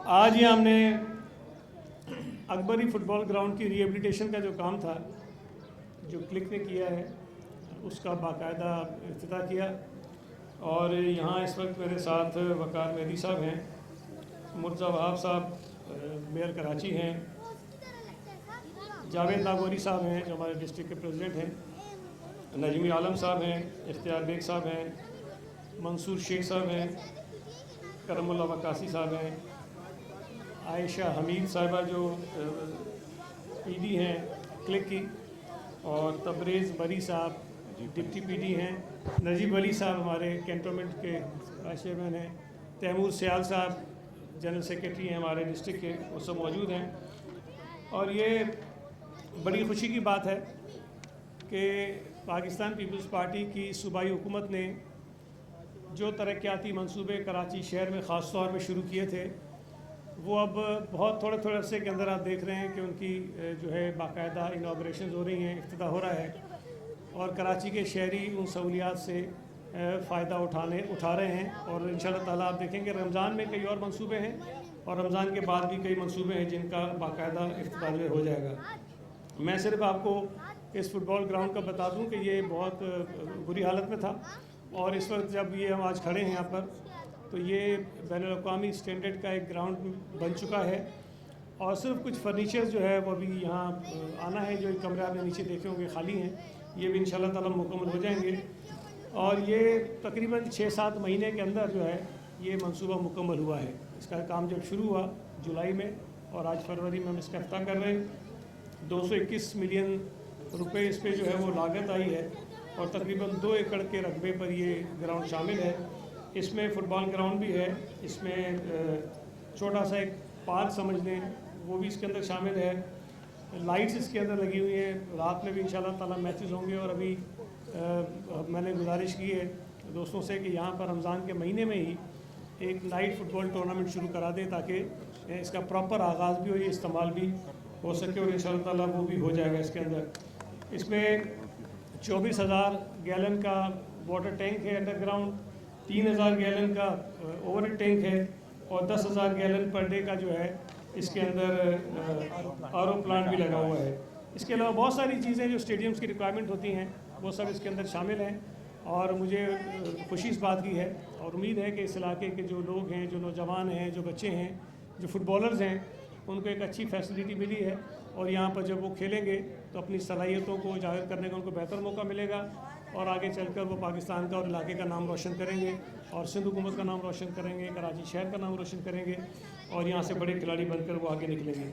आज ही हमने Akbari football ground की रिहेबिलिटेशन का जो काम था, जो क्लिक ने किया है, उसका बाकायदा इफ्तिताह किया। और यहाँ इस वक्त मेरे साथ वकार मेहदी साहब हैं, मुर्तज़ा वहाब साहब मेयर कराची हैं, जावेद नागौरी साहब हैं जो हमारे डिस्ट्रिक्ट के प्रेसिडेंट हैं, नजमी आलम साहब हैं, इख्तियार बेग साहब हैं, मंसूर शेख साहब हैं, करमुल्ला वकासी साहब हैं, आयशा हमीद साहिबा जो पीडी हैं क्लिक की, और तबरेज़ बरी साहब डिप्टी पीडी हैं, नजीब अली साहब हमारे कैंटोनमेंट के वाइस चेयरमैन हैं, तैमूर सियाल साहब जनरल सेक्रेटरी हैं हमारे डिस्ट्रिक्ट के, वो सब मौजूद हैं। और ये बड़ी खुशी की बात है कि पाकिस्तान पीपल्स पार्टी की सूबाई हुकूमत ने जो तरक्याती मंसूबे कराची शहर में ख़ास तौर पर शुरू किए थे, वो अब बहुत थोड़े थोड़े अरसे के अंदर आप देख रहे हैं कि उनकी जो है बाकायदा इनाग्रेशन हो रही हैं, इफ्तिताह हो रहा है, और कराची के शहरी उन सहूलियात से फ़ायदा उठा रहे हैं। और इंशाअल्लाह ताला आप देखेंगे रमज़ान में कई और मंसूबे हैं, और रमज़ान के बाद भी कई मंसूबे हैं जिनका बाकायदा इफ्तिताह हो जाएगा। मैं सिर्फ आपको इस फ़ुटबॉल ग्राउंड का बता दूं कि ये बहुत बुरी हालत में था, और इस वक्त जब ये हम आज खड़े हैं यहाँ पर, तो ये बैनुल-अक़वामी स्टैंडर्ड का एक ग्राउंड बन चुका है। और सिर्फ कुछ फर्नीचर्स जो है वो अभी यहाँ आना है, जो कमरे आपने नीचे देखे होंगे खाली हैं, ये भी इंशाअल्लाह ताला मुकम्मल हो जाएंगे। और ये तकरीबन 6-7 महीने के अंदर जो है ये मंसूबा मुकम्मल हुआ है। इसका काम जब शुरू हुआ जुलाई में, और आज फरवरी में हम इसका इफ्तिताह कर रहे हैं। 221 मिलियन रुपए इस पर जो है वो लागत आई है, और तकरीबन 2 एकड़ के रकबे पर ये ग्राउंड शामिल है। इसमें फ़ुटबॉल ग्राउंड भी है, इसमें छोटा सा एक पार्क समझ लें, वो भी इसके अंदर शामिल है। लाइट्स इसके अंदर लगी हुई हैं, रात में भी इंशाअल्लाह ताला मैचेस होंगे। और अभी मैंने गुजारिश की है दोस्तों से कि यहाँ पर रमज़ान के महीने में ही एक नाइट फ़ुटबॉल टूर्नामेंट शुरू करा दें, ताकि इसका प्रॉपर आगाज़ भी हो, ये इस्तेमाल भी हो सके, और इंशाअल्लाह ताला वो भी हो जाएगा। इसके अंदर इसमें 24,000 गैलन का वाटर टैंक है अंडरग्राउंड, 3,000 गैलन का ओवर टैंक है, और 10,000 गैलन पर डे का जो है इसके अंदर आरओ प्लांट भी लगा हुआ है। इसके अलावा बहुत सारी चीज़ें जो स्टेडियम्स की रिक्वायरमेंट होती हैं वो सब इसके अंदर शामिल हैं। और मुझे खुशी इस बात की है और उम्मीद है कि इस इलाके के जो लोग हैं, जो नौजवान हैं, जो बच्चे हैं, जो फुटबॉलर्स हैं, उनको एक अच्छी फैसिलिटी मिली है। और यहाँ पर जब वो खेलेंगे तो अपनी सलाहियतों को उजागर करने का उनको बेहतर मौका मिलेगा, और आगे चलकर वो पाकिस्तान का और इलाके का नाम रोशन करेंगे, और सिंध हुकूमत का नाम रोशन करेंगे, कराची शहर का नाम रोशन करेंगे, और यहाँ से बड़े खिलाड़ी बनकर वो आगे निकलेंगे।